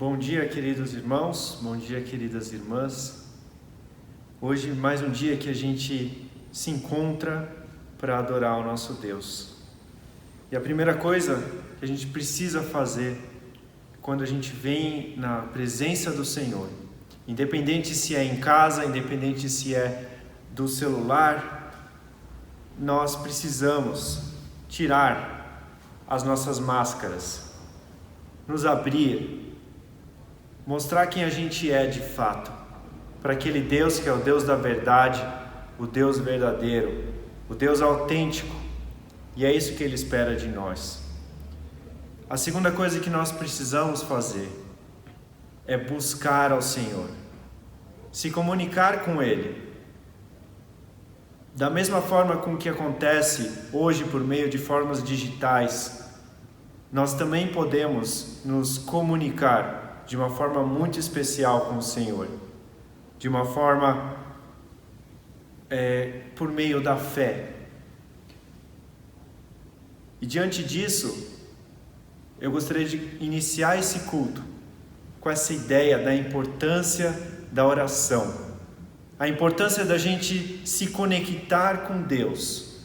Bom dia, queridos irmãos, bom dia, queridas irmãs. Hoje, mais um dia que a gente se encontra para adorar o nosso Deus. E a primeira coisa que a gente precisa fazer quando a gente vem na presença do Senhor, independente se é em casa, independente se é do celular, nós precisamos tirar as nossas máscaras, nos abrir, mostrar quem a gente é de fato, para aquele Deus que é o Deus da verdade, o Deus verdadeiro, o Deus autêntico, e é isso que Ele espera de nós. A segunda coisa que nós precisamos fazer é buscar ao Senhor, se comunicar com Ele. Da mesma forma com que acontece hoje por meio de formas digitais, nós também podemos nos comunicar de uma forma muito especial com o Senhor, de uma forma por meio da fé. E diante disso, eu gostaria de iniciar esse culto com essa ideia da importância da oração, a importância da gente se conectar com Deus.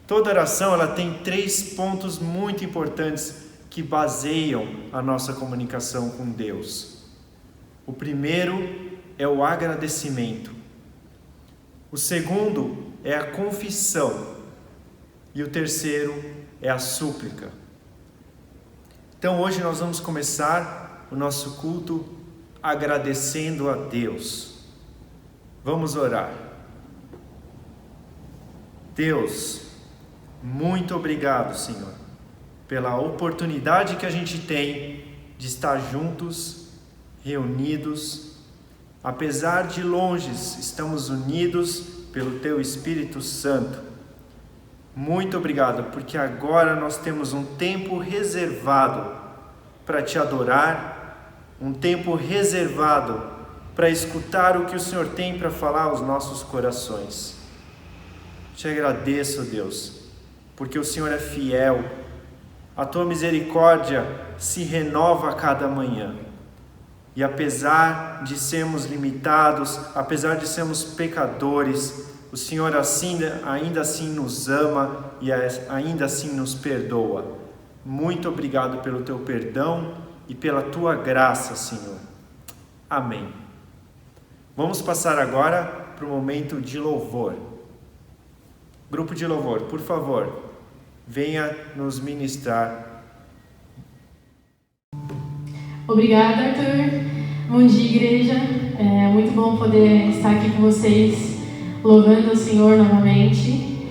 Toda oração ela tem 3 pontos muito importantes que baseiam a nossa comunicação com Deus. O primeiro é o agradecimento. O segundo é a confissão. E o terceiro é a súplica. Então hoje nós vamos começar o nosso culto agradecendo a Deus. Vamos orar. Deus, muito obrigado, Senhor, pela oportunidade que a gente tem de estar juntos, reunidos. Apesar de longes, estamos unidos pelo Teu Espírito Santo. Muito obrigado, porque agora nós temos um tempo reservado para Te adorar, um tempo reservado para escutar o que o Senhor tem para falar aos nossos corações. Te agradeço, Deus, porque o Senhor é fiel. A Tua misericórdia se renova a cada manhã. E apesar de sermos limitados, apesar de sermos pecadores, o Senhor ainda assim nos ama e ainda assim nos perdoa. Muito obrigado pelo Teu perdão e pela Tua graça, Senhor. Amém. Vamos passar agora para o momento de louvor. Grupo de louvor, por favor, venha nos ministrar. Obrigada, Arthur. Bom dia, igreja. É muito bom poder estar aqui com vocês, louvando o Senhor novamente.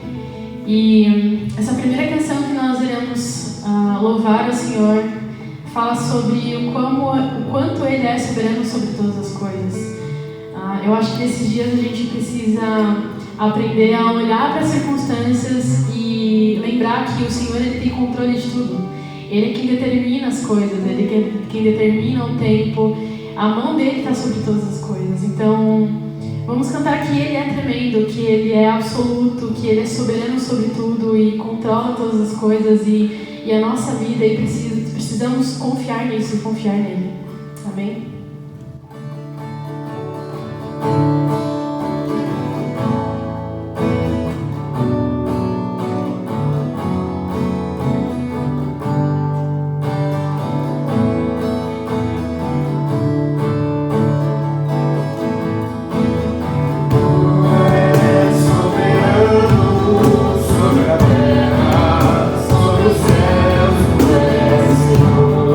E essa primeira canção que nós iremos louvar o Senhor fala sobre o quanto Ele é soberano sobre todas as coisas. Eu acho que nesses dias a gente precisa aprender a olhar para as circunstâncias e lembrar que o Senhor ele tem controle de tudo. Ele é quem determina as coisas, Ele é quem determina o tempo, a mão dele está sobre todas as coisas. Então, vamos cantar que Ele é tremendo, que Ele é absoluto, que Ele é soberano sobre tudo e controla todas as coisas e a nossa vida, e precisamos confiar nisso e confiar nele. Amém? Sobre os céus, tu és Senhor.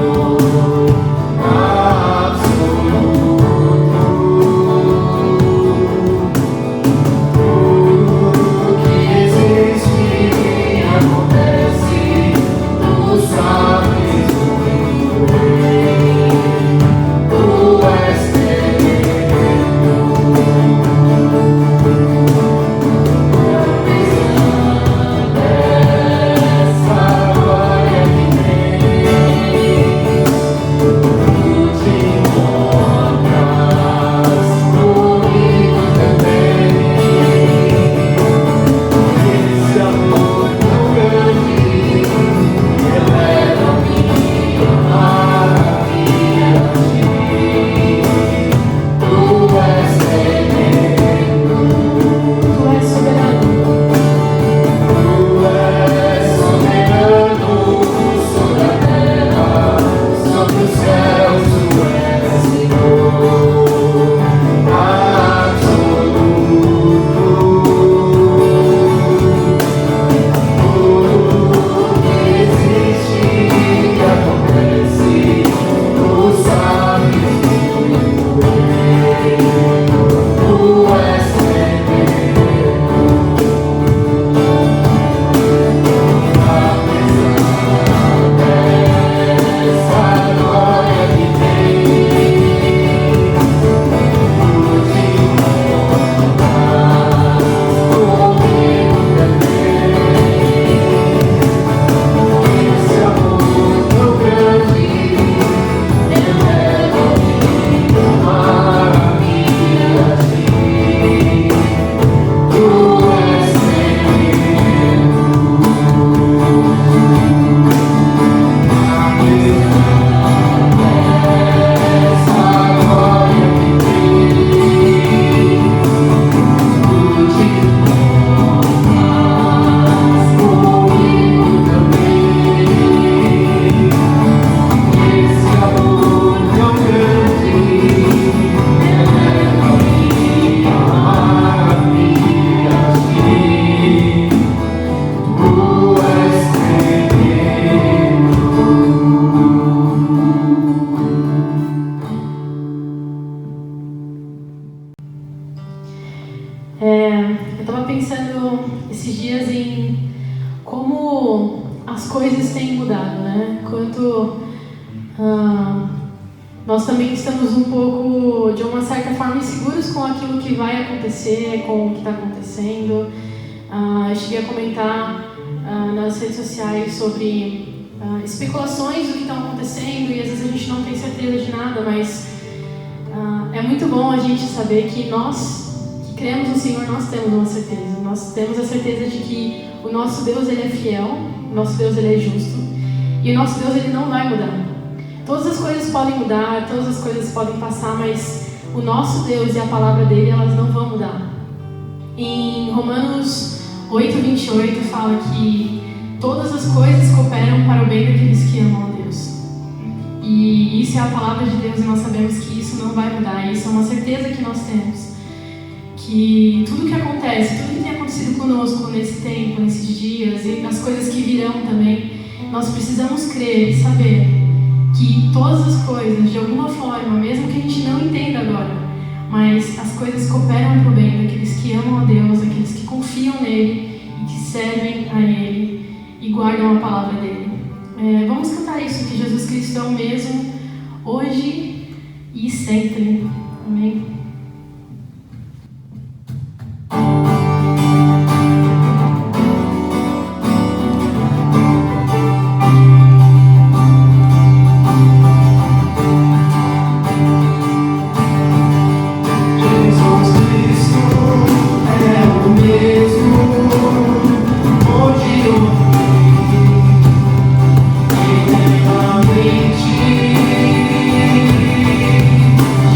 Eu estava pensando esses dias em como as coisas têm mudado, né? Quanto nós também estamos um pouco, de uma certa forma, inseguros com aquilo que vai acontecer, com o que está acontecendo. Eu cheguei a comentar nas redes sociais sobre especulações do que está acontecendo e às vezes a gente não tem certeza de nada, mas é muito bom a gente saber que nós que cremos no Senhor, nós temos uma certeza. Nós temos a certeza de que o nosso Deus, Ele é fiel, o nosso Deus, Ele é justo e o nosso Deus, Ele não vai mudar. Todas as coisas podem mudar, todas as coisas podem passar, mas o nosso Deus e a palavra dele, elas não vão mudar. Em Romanos 8:28 fala que todas as coisas cooperam para o bem daqueles que amam a Deus. E isso é a palavra de Deus e nós sabemos que isso não vai mudar. Isso é uma certeza que nós temos. Que tudo que acontece, tudo que tem acontecido conosco nesse tempo, nesses dias e as coisas que virão também, nós precisamos crer e saber que todas as coisas, de alguma forma, mesmo que a gente não entenda agora, mas as coisas cooperam para o bem daqueles que amam a Deus, daqueles que confiam nele e que servem a Ele e guardam a palavra dele. Vamos cantar isso, que Jesus Cristo é o mesmo, hoje e sempre. Amém?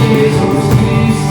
Jesus Cristo.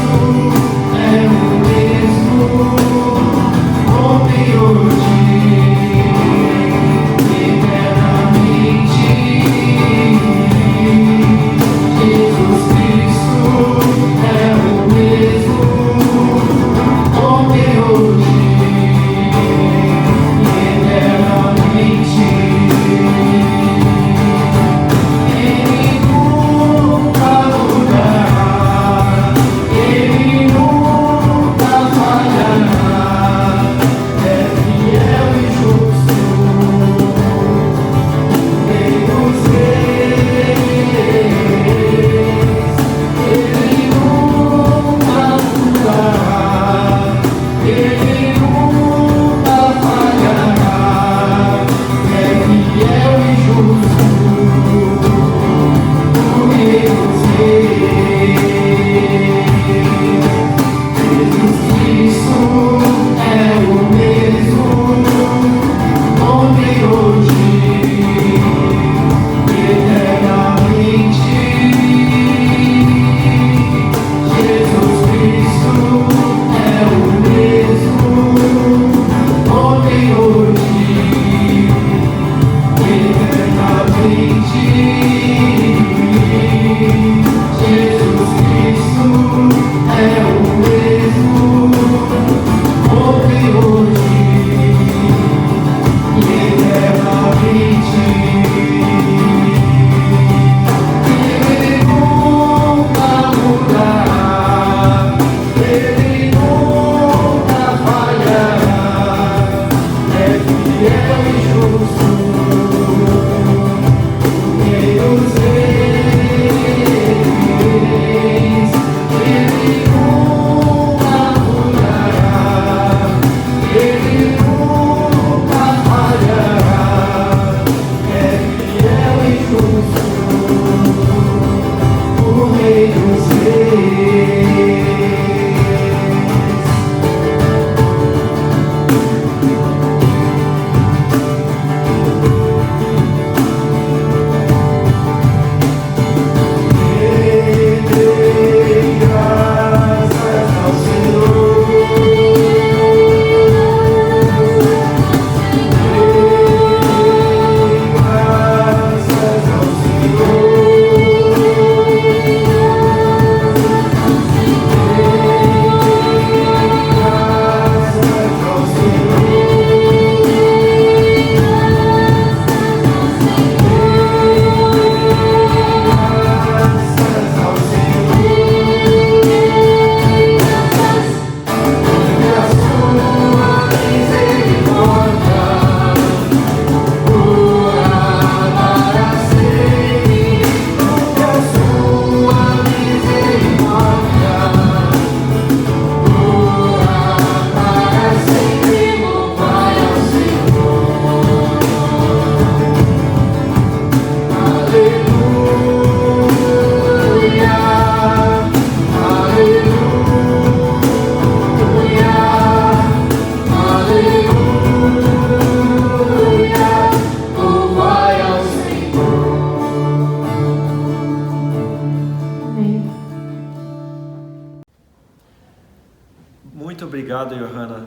obrigado, Johanna,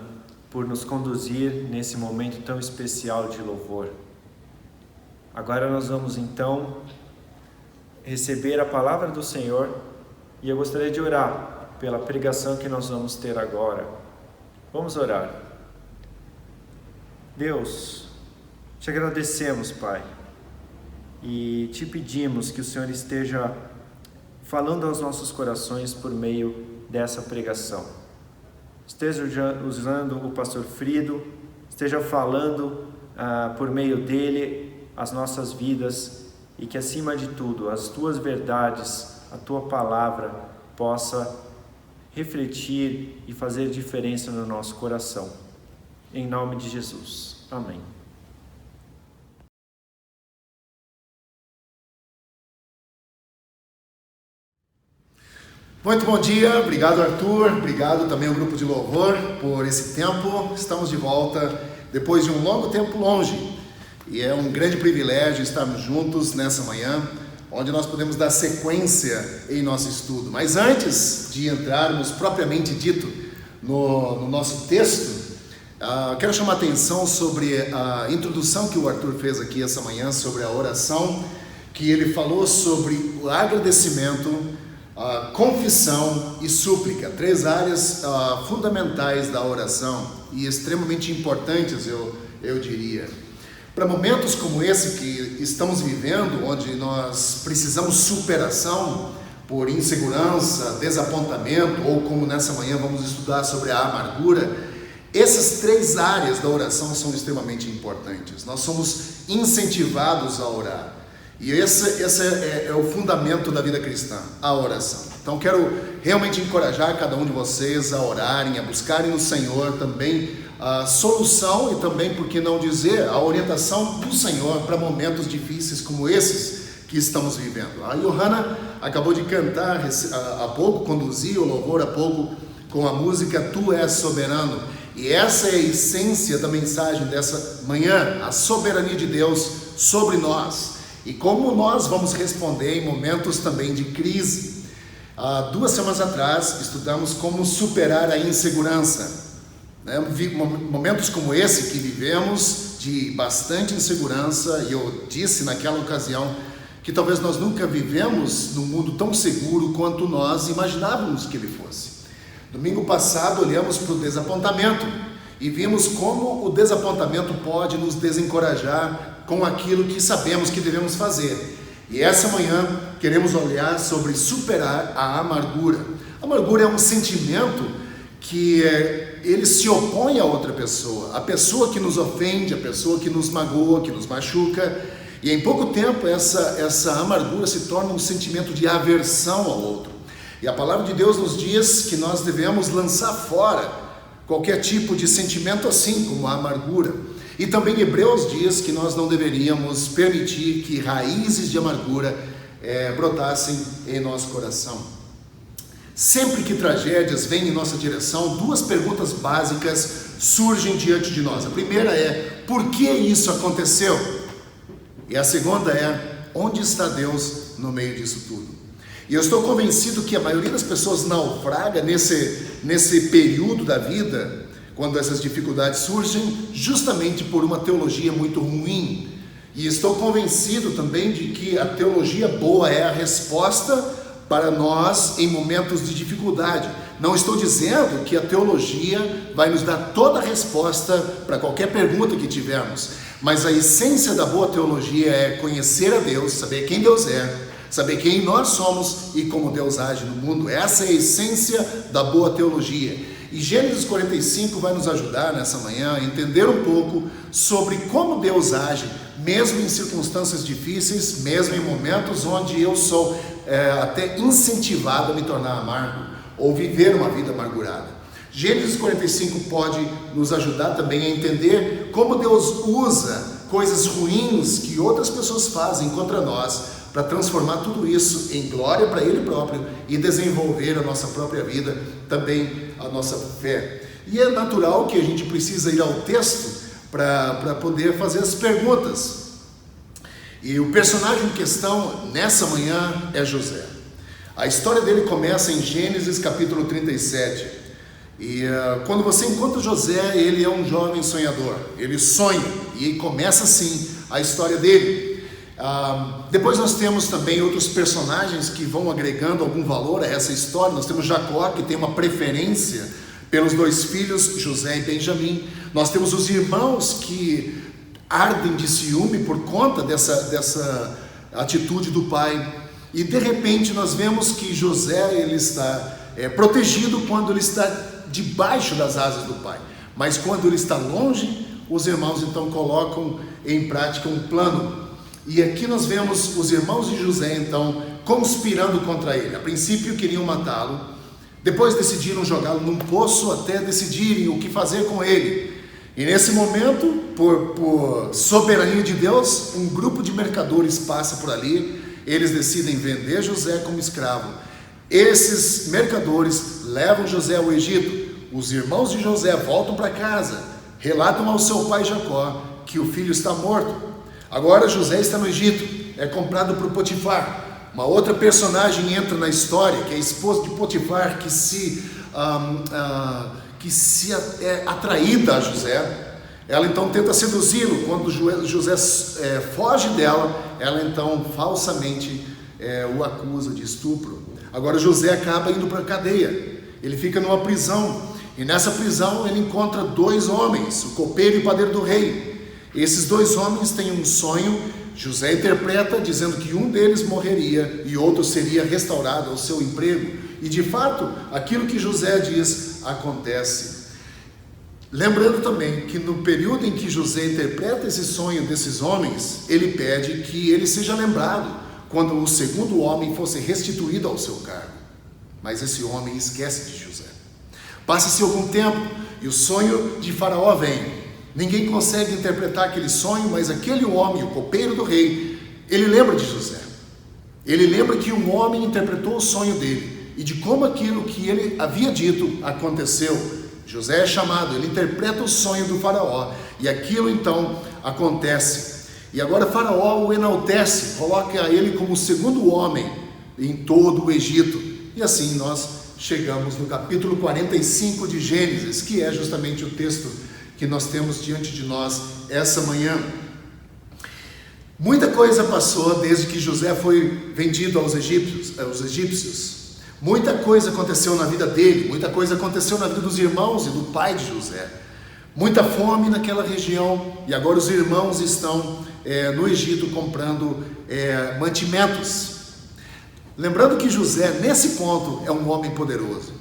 por nos conduzir nesse momento tão especial de louvor. Agora nós vamos então receber a palavra do Senhor e eu gostaria de orar pela pregação que nós vamos ter agora. Vamos orar. Deus, te agradecemos, Pai, e te pedimos que o Senhor esteja falando aos nossos corações por meio dessa pregação. Esteja usando o pastor Frido, esteja falando por meio dele as nossas vidas e que, acima de tudo, as tuas verdades, a tua palavra possa refletir e fazer diferença no nosso coração. Em nome de Jesus. Amém. Muito bom dia, obrigado Arthur, obrigado também ao grupo de louvor por esse tempo. Estamos de volta depois de um longo tempo longe e é um grande privilégio estarmos juntos nessa manhã, onde nós podemos dar sequência em nosso estudo. Mas antes de entrarmos propriamente dito no nosso texto, quero chamar a atenção sobre a introdução que o Arthur fez aqui essa manhã sobre a oração, que ele falou sobre o agradecimento, confissão e súplica, 3 áreas fundamentais da oração e extremamente importantes, eu diria. Para momentos como esse que estamos vivendo, onde nós precisamos superação por insegurança, desapontamento, ou como nessa manhã vamos estudar sobre a amargura, essas 3 áreas da oração são extremamente importantes. Nós somos incentivados a orar. E esse é o fundamento da vida cristã, a oração. Então quero realmente encorajar cada um de vocês a orarem, a buscarem no Senhor também a solução e também, por que não dizer, a orientação do Senhor para momentos difíceis como esses que estamos vivendo. A Johanna acabou de cantar há pouco, conduzir o louvor há pouco com a música Tu És Soberano. E essa é a essência da mensagem dessa manhã, a soberania de Deus sobre nós. E como nós vamos responder em momentos também de crise. 2 semanas atrás estudamos como superar a insegurança. Momentos como esse que vivemos de bastante insegurança, e eu disse naquela ocasião que talvez nós nunca vivemos num mundo tão seguro quanto nós imaginávamos que ele fosse. Domingo passado olhamos para o desapontamento e vimos como o desapontamento pode nos desencorajar com aquilo que sabemos que devemos fazer. E essa manhã queremos olhar sobre superar a amargura. A amargura é um sentimento que ele se opõe a outra pessoa, a pessoa que nos ofende, a pessoa que nos magoa, que nos machuca, e em pouco tempo essa amargura se torna um sentimento de aversão ao outro. E a palavra de Deus nos diz que nós devemos lançar fora qualquer tipo de sentimento assim como a amargura. E também Hebreus diz que nós não deveríamos permitir que raízes de amargura brotassem em nosso coração. Sempre que tragédias vêm em nossa direção, 2 perguntas básicas surgem diante de nós. A primeira é, por que isso aconteceu? E a segunda é, onde está Deus no meio disso tudo? E eu estou convencido que a maioria das pessoas naufraga nesse período da vida, quando essas dificuldades surgem, justamente por uma teologia muito ruim. E estou convencido também de que a teologia boa é a resposta para nós em momentos de dificuldade. Não estou dizendo que a teologia vai nos dar toda a resposta para qualquer pergunta que tivermos, mas a essência da boa teologia é conhecer a Deus, saber quem Deus é, saber quem nós somos e como Deus age no mundo. Essa é a essência da boa teologia. E Gênesis 45 vai nos ajudar nessa manhã a entender um pouco sobre como Deus age, mesmo em circunstâncias difíceis, mesmo em momentos onde eu sou até incentivado a me tornar amargo ou viver uma vida amargurada. Gênesis 45 pode nos ajudar também a entender como Deus usa coisas ruins que outras pessoas fazem contra nós para transformar tudo isso em glória para Ele próprio e desenvolver a nossa própria vida, também a nossa fé. E é natural que a gente precisa ir ao texto para poder fazer as perguntas. E o personagem em questão nessa manhã é José. A história dele começa em Gênesis capítulo 37. E quando você encontra José, ele é um jovem sonhador, ele sonha, e começa assim a história dele. Depois nós temos também outros personagens que vão agregando algum valor a essa história. Nós temos Jacó, que tem uma preferência pelos dois filhos, José e Benjamim. Nós temos os irmãos que ardem de ciúme por conta dessa atitude do pai. E de repente nós vemos que José ele está protegido quando ele está debaixo das asas do pai. Mas quando ele está longe, os irmãos então colocam em prática um plano. E aqui nós vemos os irmãos de José então conspirando contra ele. A princípio queriam matá-lo, depois decidiram jogá-lo num poço até decidirem o que fazer com ele. E nesse momento, por soberania de Deus, um grupo de mercadores passa por ali. Eles decidem vender José como escravo. Esses mercadores levam José ao Egito. Os irmãos de José voltam para casa, relatam ao seu pai Jacó que o filho está morto. Agora José está no Egito, é comprado por Potifar. Uma outra personagem entra na história, que é a esposa de Potifar, que é atraída a José. Ela então tenta seduzi-lo. Quando José foge dela, ela então falsamente o acusa de estupro. Agora José acaba indo para a cadeia, ele fica numa prisão, e nessa prisão ele encontra dois homens, o copeiro e o padeiro do rei. Esses dois homens têm um sonho. José interpreta dizendo que um deles morreria e outro seria restaurado ao seu emprego, e de fato aquilo que José diz acontece. Lembrando também que no período em que José interpreta esse sonho desses homens, ele pede que ele seja lembrado quando o segundo homem fosse restituído ao seu cargo. Mas esse homem esquece de José. Passa-se algum tempo e o sonho de Faraó vem. Ninguém consegue interpretar aquele sonho, mas aquele homem, o copeiro do rei, ele lembra de José. Ele lembra que um homem interpretou o sonho dele e de como aquilo que ele havia dito aconteceu. José é chamado, ele interpreta o sonho do Faraó e aquilo então acontece. E agora Faraó o enaltece, coloca ele como o segundo homem em todo o Egito. E assim nós chegamos no capítulo 45 de Gênesis, que é justamente o texto que nós temos diante de nós essa manhã. Muita coisa passou desde que José foi vendido aos egípcios. Muita coisa aconteceu na vida dele, muita coisa aconteceu na vida dos irmãos e do pai de José. Muita fome naquela região, e agora os irmãos estão no Egito comprando mantimentos. Lembrando que José, nesse ponto, é um homem poderoso.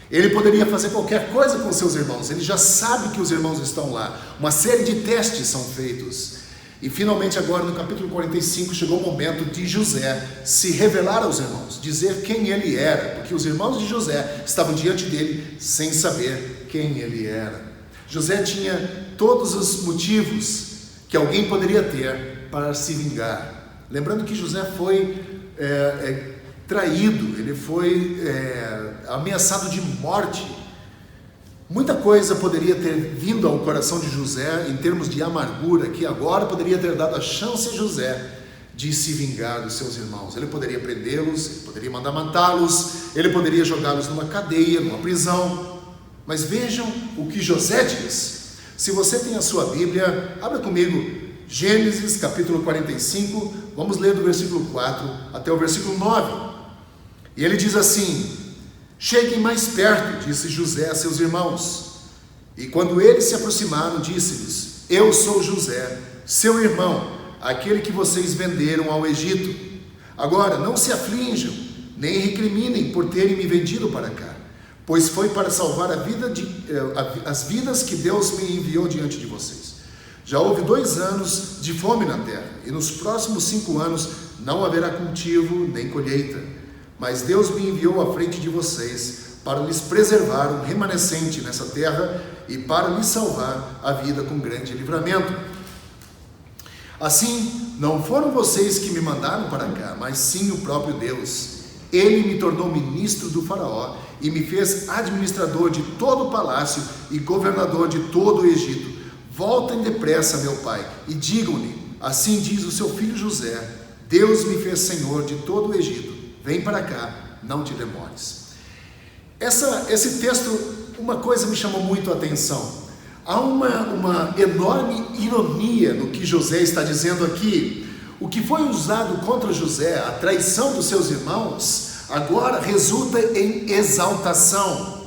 Ele poderia fazer qualquer coisa com seus irmãos, ele já sabe que os irmãos estão lá. Uma série de testes são feitos. E finalmente agora no capítulo 45 chegou o momento de José se revelar aos irmãos, dizer quem ele era, porque os irmãos de José estavam diante dele sem saber quem ele era. José tinha todos os motivos que alguém poderia ter para se vingar. Lembrando que José foi traído, ele foi ameaçado de morte. Muita coisa poderia ter vindo ao coração de José em termos de amargura, que agora poderia ter dado a chance a José de se vingar dos seus irmãos. Ele poderia prendê-los, ele poderia mandar matá-los, ele poderia jogá-los numa cadeia, numa prisão. Mas vejam o que José diz. Se você tem a sua Bíblia, abra comigo Gênesis capítulo 45, vamos ler do versículo 4 até o versículo 9. E ele diz assim: cheguem mais perto, disse José a seus irmãos. E quando eles se aproximaram, disse-lhes: eu sou José, seu irmão, aquele que vocês venderam ao Egito. Agora não se aflinjam, nem recriminem por terem me vendido para cá, pois foi para salvar as vidas que Deus me enviou diante de vocês. Já houve 2 anos de fome na terra, e nos próximos 5 anos não haverá cultivo nem colheita. Mas Deus me enviou à frente de vocês para lhes preservar um remanescente nessa terra e para lhes salvar a vida com grande livramento. Assim, não foram vocês que me mandaram para cá, mas sim o próprio Deus. Ele me tornou ministro do Faraó e me fez administrador de todo o palácio e governador de todo o Egito. Voltem depressa, meu pai, e digam-lhe: assim diz o seu filho José, Deus me fez senhor de todo o Egito. Vem para cá, não te demores. Esse texto, uma coisa me chamou muito a atenção. Há uma enorme ironia no que José está dizendo aqui. O que foi usado contra José, a traição dos seus irmãos, agora resulta em exaltação.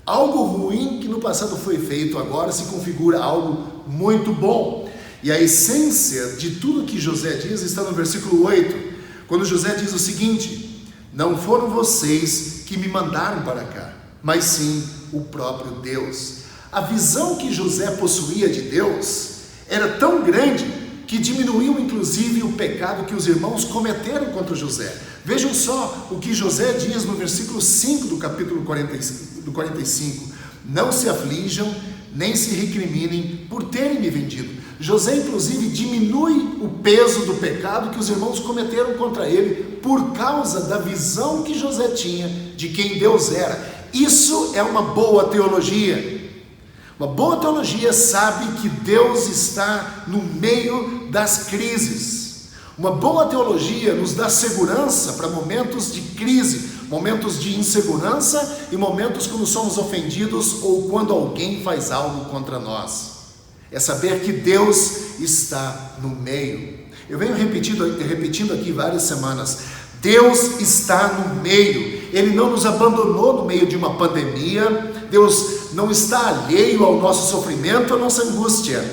Algo ruim que no passado foi feito, agora se configura algo muito bom. E a essência de tudo que José diz está no versículo 8, quando José diz o seguinte: não foram vocês que me mandaram para cá, mas sim o próprio Deus. A visão que José possuía de Deus era tão grande que diminuiu inclusive o pecado que os irmãos cometeram contra José. Vejam só o que José diz no versículo 5 do capítulo 45. Não se aflijam, nem se recriminem por terem me vendido. José inclusive diminui o peso do pecado que os irmãos cometeram contra ele por causa da visão que José tinha de quem Deus era. Isso é uma boa teologia. Uma boa teologia sabe que Deus está no meio das crises. Uma boa teologia nos dá segurança para momentos de crise, momentos de insegurança e momentos quando somos ofendidos ou quando alguém faz algo contra nós. É saber que Deus está no meio. Eu venho repetindo aqui várias semanas. Deus está no meio. Ele não nos abandonou no meio de uma pandemia. Deus não está alheio ao nosso sofrimento, à nossa angústia.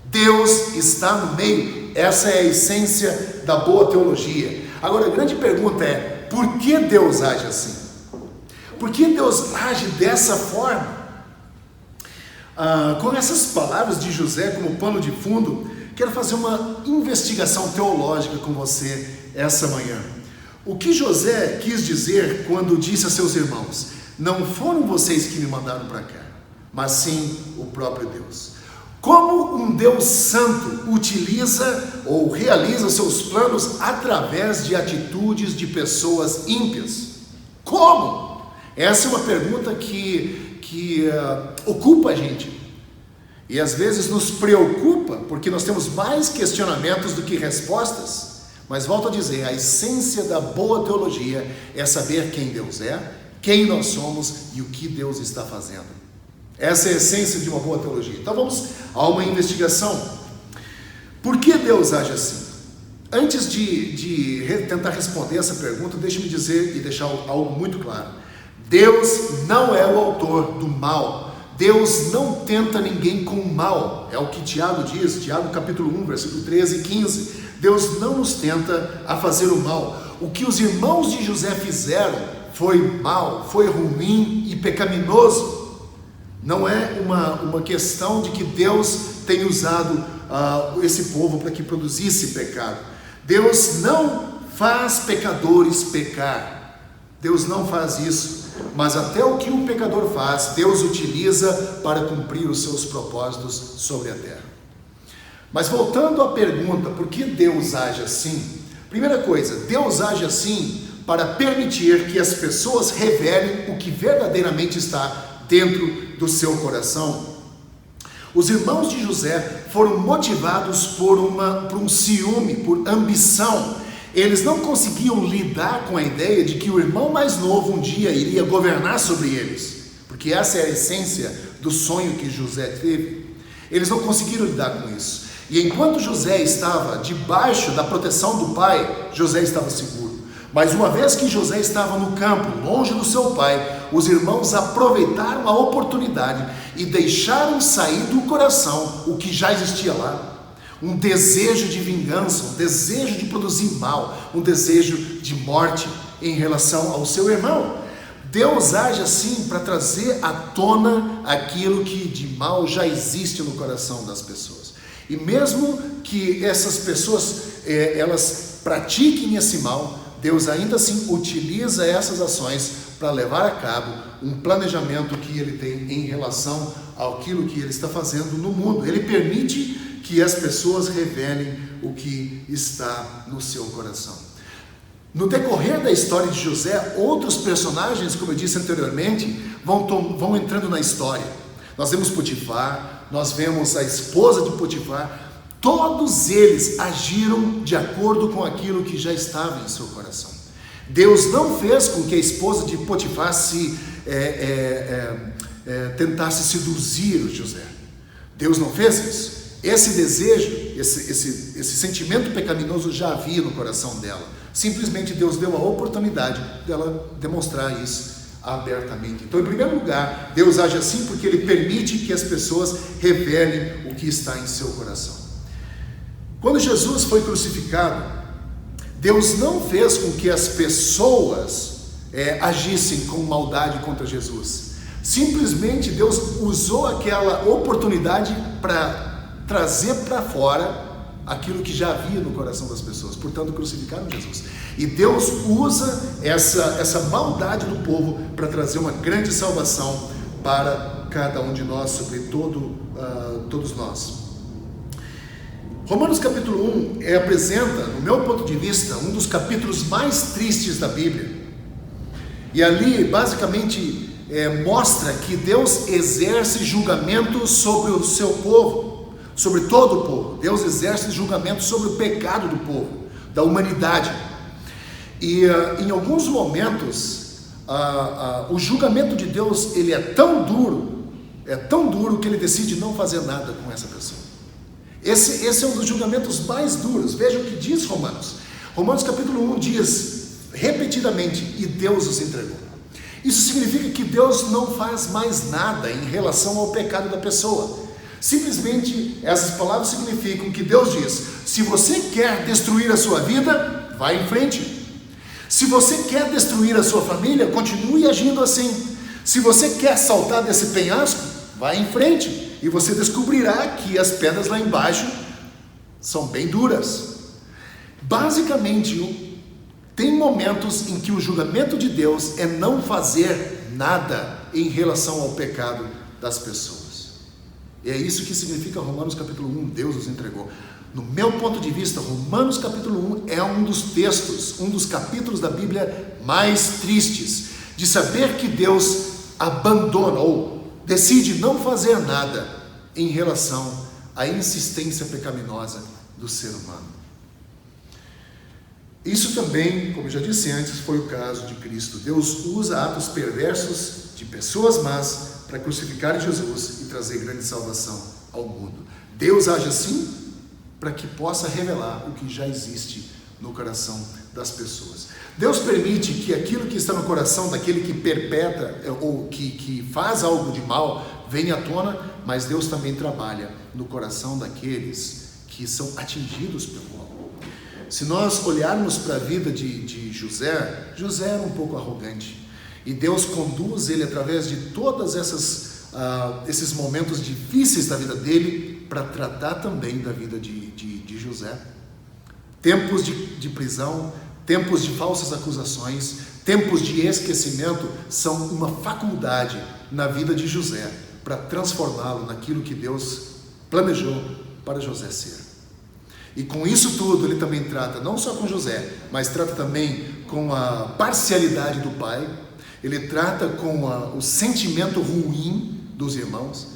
Deus está no meio. Essa é a essência da boa teologia. Agora, a grande pergunta é: por que Deus age assim? Por que Deus age dessa forma? Com essas palavras de José como pano de fundo, quero fazer uma investigação teológica com você essa manhã. O que José quis dizer quando disse a seus irmãos: não foram vocês que me mandaram para cá, mas sim o próprio Deus? Como um Deus santo utiliza ou realiza seus planos através de atitudes de pessoas ímpias? Como? Essa é uma pergunta que ocupa a gente. E às vezes nos preocupa, porque nós temos mais questionamentos do que respostas. Mas volto a dizer, a essência da boa teologia é saber quem Deus é, quem nós somos e o que Deus está fazendo. Essa é a essência de uma boa teologia. Então vamos a uma investigação. Por que Deus age assim? Antes de tentar responder essa pergunta, deixe-me dizer e deixar algo muito claro. Deus não é o autor do mal. Deus não tenta ninguém com o mal. É o que Tiago diz, Tiago capítulo 1, versículo 13 e 15. Deus não nos tenta a fazer o mal. O que os irmãos de José fizeram foi mal, foi ruim e pecaminoso. Não é uma questão de que Deus tem usado esse povo para que produzisse pecado. Deus não faz pecadores pecar. Deus não faz isso. Mas até o que um pecador faz, Deus utiliza para cumprir os seus propósitos sobre a terra. Mas voltando à pergunta, por que Deus age assim? Primeira coisa, Deus age assim para permitir que as pessoas revelem o que verdadeiramente está dentro do seu coração. Os irmãos de José foram motivados por um ciúme, por ambição. Eles não conseguiam lidar com a ideia de que o irmão mais novo um dia iria governar sobre eles, porque essa é a essência do sonho que José teve. Eles não conseguiram lidar com isso. E enquanto José estava debaixo da proteção do pai, José estava seguro. Mas uma vez que José estava no campo, longe do seu pai, os irmãos aproveitaram a oportunidade e deixaram sair do coração o que já existia lá. Um desejo de vingança, um desejo de produzir mal, um desejo de morte em relação ao seu irmão. Deus age assim para trazer à tona aquilo que de mal já existe no coração das pessoas. E mesmo que essas pessoas elas pratiquem esse mal, Deus ainda assim utiliza essas ações para levar a cabo um planejamento que Ele tem em relação àquilo que Ele está fazendo no mundo. Ele permite que as pessoas revelem o que está no seu coração. No decorrer da história de José, outros personagens, como eu disse anteriormente, vão entrando na história. Nós vemos Potifar, nós vemos a esposa de Potifar. Todos eles agiram de acordo com aquilo que já estava em seu coração. Deus não fez com que a esposa de Potifar se tentasse seduzir o José. Deus não fez isso. Esse desejo, esse sentimento pecaminoso já havia no coração dela. Simplesmente Deus deu a oportunidade dela demonstrar isso abertamente. Então, em primeiro lugar, Deus age assim porque Ele permite que as pessoas revelem o que está em seu coração. Quando Jesus foi crucificado, Deus não fez com que as pessoas agissem com maldade contra Jesus. Simplesmente Deus usou aquela oportunidade para trazer para fora aquilo que já havia no coração das pessoas. Portanto, crucificaram Jesus. E Deus usa essa maldade do povo para trazer uma grande salvação para cada um de nós, sobretudo todos nós. Romanos capítulo 1 apresenta, no meu ponto de vista, um dos capítulos mais tristes da Bíblia. E ali, basicamente, mostra que Deus exerce julgamento sobre o seu povo, sobre todo o povo. Deus exerce julgamento sobre o pecado do povo, da humanidade. E em alguns momentos, o julgamento de Deus ele é tão duro que Ele decide não fazer nada com essa pessoa. Esse é um dos julgamentos mais duros. Veja o que diz Romanos. Romanos capítulo 1 diz repetidamente: e Deus os entregou. Isso significa que Deus não faz mais nada em relação ao pecado da pessoa. Simplesmente essas palavras significam que Deus diz: se você quer destruir a sua vida, vá em frente. Se você quer destruir a sua família, continue agindo assim. Se você quer saltar desse penhasco, vá em frente. E você descobrirá que as pedras lá embaixo são bem duras. Basicamente, tem momentos em que o julgamento de Deus é não fazer nada em relação ao pecado das pessoas. E é isso que significa Romanos capítulo 1, Deus os entregou. No meu ponto de vista, Romanos capítulo 1 é um dos textos, um dos capítulos da Bíblia mais tristes, de saber que Deus abandona ou decide não fazer nada em relação à insistência pecaminosa do ser humano. Isso também, como eu já disse antes, foi o caso de Cristo. Deus usa atos perversos de pessoas más para crucificar Jesus e trazer grande salvação ao mundo. Deus age assim para que possa revelar o que já existe no coração das pessoas. Deus permite que aquilo que está no coração daquele que perpetra ou que faz algo de mal venha à tona, mas Deus também trabalha no coração daqueles que são atingidos pelo mal. Se nós olharmos para a vida de José era um pouco arrogante, e Deus conduz ele através de todas esses momentos difíceis da vida dele para tratar também da vida de José. Tempos de prisão, tempos de falsas acusações, tempos de esquecimento são uma faculdade na vida de José para transformá-lo naquilo que Deus planejou para José ser. E com isso tudo ele também trata, não só com José, mas trata também com a parcialidade do pai, ele trata com o sentimento ruim dos irmãos.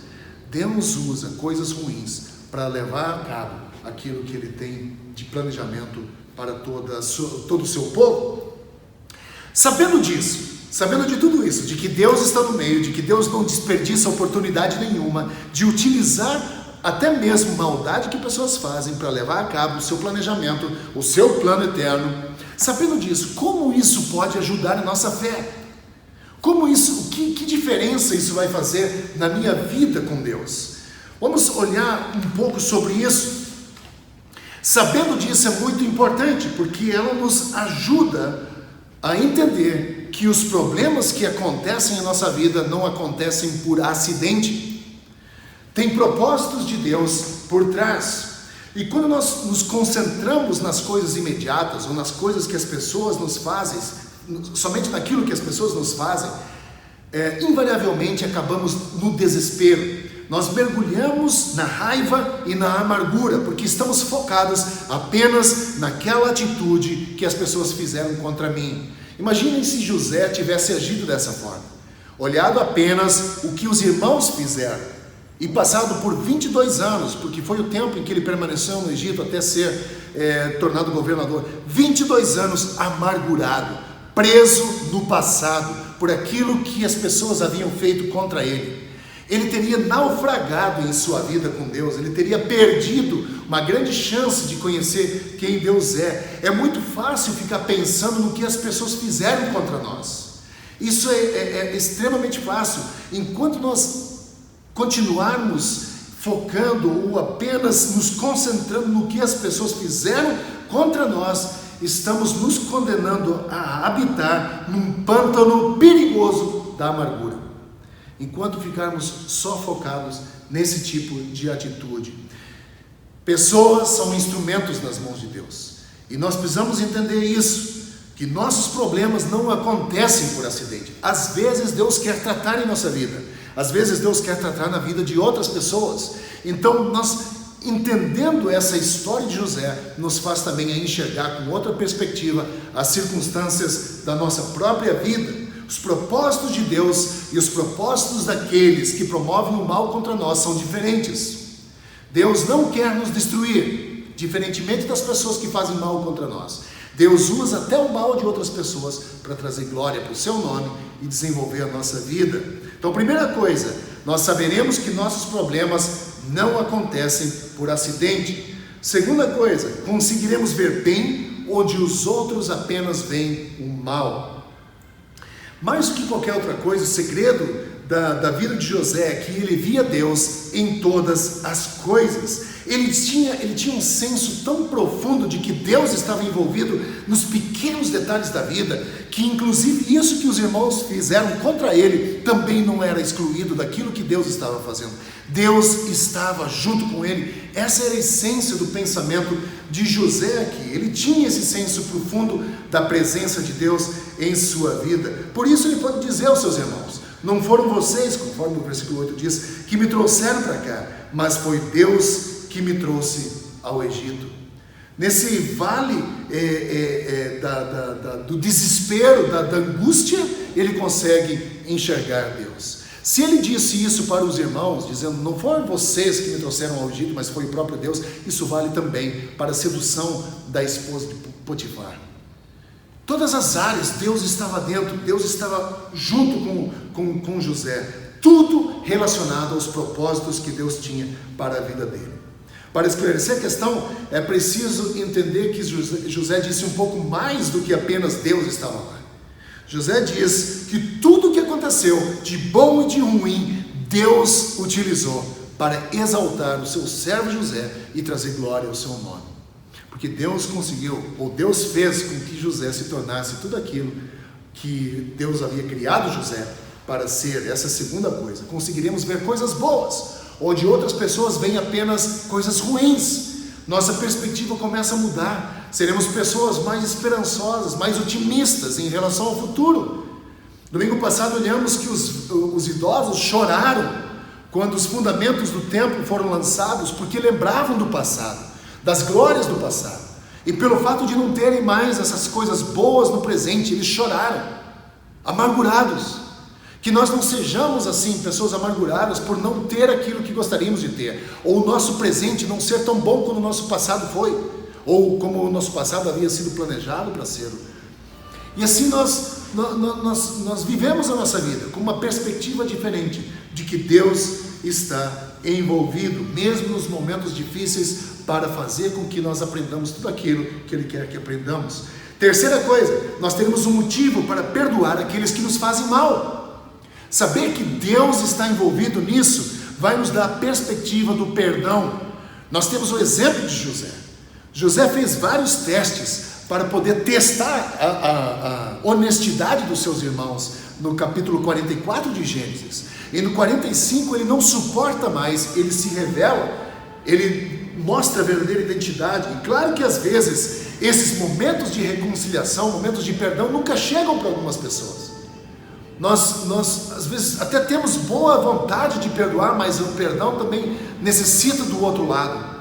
Deus usa coisas ruins para levar a cabo aquilo que ele tem de planejamento para todo o seu povo. Sabendo disso, sabendo de tudo isso, de que Deus está no meio, de que Deus não desperdiça oportunidade nenhuma de utilizar até mesmo maldade que pessoas fazem para levar a cabo o seu planejamento, o seu plano eterno. Sabendo disso, como isso pode ajudar a nossa fé? Como isso, que diferença isso vai fazer na minha vida com Deus? Vamos olhar um pouco sobre isso. Sabendo disso é muito importante, porque ela nos ajuda a entender que os problemas que acontecem em nossa vida não acontecem por acidente. Tem propósitos de Deus por trás. E quando nós nos concentramos nas coisas imediatas, ou nas coisas que as pessoas nos fazem, somente naquilo que as pessoas nos fazem, invariavelmente acabamos no desespero. Nós mergulhamos na raiva e na amargura, porque estamos focados apenas naquela atitude que as pessoas fizeram contra mim. Imaginem se José tivesse agido dessa forma, olhado apenas o que os irmãos fizeram, e passado por 22 anos, porque foi o tempo em que ele permaneceu no Egito até ser tornado governador, 22 anos amargurado, preso no passado, por aquilo que as pessoas haviam feito contra ele. Ele teria naufragado em sua vida com Deus, ele teria perdido uma grande chance de conhecer quem Deus é. É muito fácil ficar pensando no que as pessoas fizeram contra nós. Isso é extremamente fácil. Enquanto nós continuarmos focando ou apenas nos concentrando no que as pessoas fizeram contra nós, estamos nos condenando a habitar num pântano perigoso da amargura. Enquanto ficarmos só focados nesse tipo de atitude. Pessoas são instrumentos nas mãos de Deus. E nós precisamos entender isso, que nossos problemas não acontecem por acidente. Às vezes Deus quer tratar em nossa vida. Às vezes Deus quer tratar na vida de outras pessoas. Então nós, entendendo essa história de José, nos faz também a enxergar com outra perspectiva as circunstâncias da nossa própria vida. Os propósitos de Deus e os propósitos daqueles que promovem o mal contra nós são diferentes. Deus não quer nos destruir, diferentemente das pessoas que fazem mal contra nós. Deus usa até o mal de outras pessoas para trazer glória para o seu nome e desenvolver a nossa vida. Então, primeira coisa, nós saberemos que nossos problemas não acontecem por acidente. Segunda coisa, conseguiremos ver bem onde os outros apenas veem o mal. Mais do que qualquer outra coisa, o segredo da vida de José é que ele via Deus em todas as coisas. Ele tinha um senso tão profundo de que Deus estava envolvido nos pequenos detalhes da vida, que inclusive isso que os irmãos fizeram contra ele também não era excluído daquilo que Deus estava fazendo. Deus estava junto com ele. Essa era a essência do pensamento de José aqui. Ele tinha esse senso profundo da presença de Deus em sua vida. Por isso ele pode dizer aos seus irmãos: não foram vocês, conforme o versículo 8 diz, que me trouxeram para cá, mas foi Deus que me trouxe ao Egito. Nesse vale do desespero, da angústia, ele consegue enxergar Deus. Se ele disse isso para os irmãos, dizendo: não foram vocês que me trouxeram ao Egito, mas foi o próprio Deus, isso vale também para a sedução da esposa de Potifar. Todas as áreas, Deus estava dentro, Deus estava junto com José. Tudo relacionado aos propósitos que Deus tinha para a vida dele. Para esclarecer a questão, é preciso entender que José disse um pouco mais do que apenas Deus estava lá. José diz que tudo o que aconteceu, de bom e de ruim, Deus utilizou para exaltar o seu servo José e trazer glória ao seu nome. Porque Deus conseguiu, ou Deus fez com que José se tornasse tudo aquilo que Deus havia criado José para ser. Essa segunda coisa, conseguiremos ver coisas boas, onde outras pessoas veem apenas coisas ruins. Nossa perspectiva começa a mudar. Seremos pessoas mais esperançosas, mais otimistas em relação ao futuro. Domingo passado olhamos que os idosos choraram quando os fundamentos do templo foram lançados, porque lembravam do passado, das glórias do passado. E pelo fato de não terem mais essas coisas boas no presente, eles choraram, amargurados. Que nós não sejamos assim, pessoas amarguradas por não ter aquilo que gostaríamos de ter, ou o nosso presente não ser tão bom como o nosso passado foi, ou como o nosso passado havia sido planejado para ser. E assim nós vivemos a nossa vida com uma perspectiva diferente de que Deus está envolvido, mesmo nos momentos difíceis, para fazer com que nós aprendamos tudo aquilo que Ele quer que aprendamos. Terceira coisa, nós teremos um motivo para perdoar aqueles que nos fazem mal. Saber que Deus está envolvido nisso vai nos dar a perspectiva do perdão. Nós temos o exemplo de José. José fez vários testes para poder testar a honestidade dos seus irmãos, no capítulo 44 de Gênesis. E no 45 ele não suporta mais, ele se revela, ele mostra a verdadeira identidade. E claro que às vezes esses momentos de reconciliação, momentos de perdão nunca chegam para algumas pessoas. Nós às vezes até temos boa vontade de perdoar, mas o perdão também necessita do outro lado.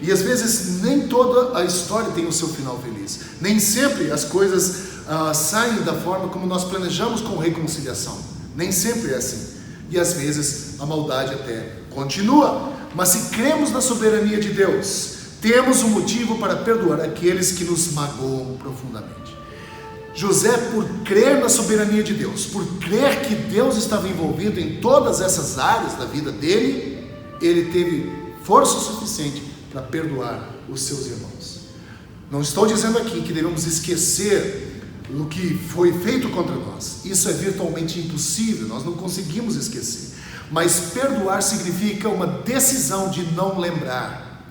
E às vezes nem toda a história tem o seu final feliz. Nem sempre as coisas saem da forma como nós planejamos com reconciliação. Nem sempre é assim. E às vezes a maldade até continua. Mas se cremos na soberania de Deus, temos um motivo para perdoar aqueles que nos magoam profundamente. José, por crer na soberania de Deus, por crer que Deus estava envolvido em todas essas áreas da vida dele, ele teve força suficiente para perdoar os seus irmãos. Não estou dizendo aqui que devemos esquecer o que foi feito contra nós. Isso é virtualmente impossível, nós não conseguimos esquecer. Mas perdoar significa uma decisão de não lembrar,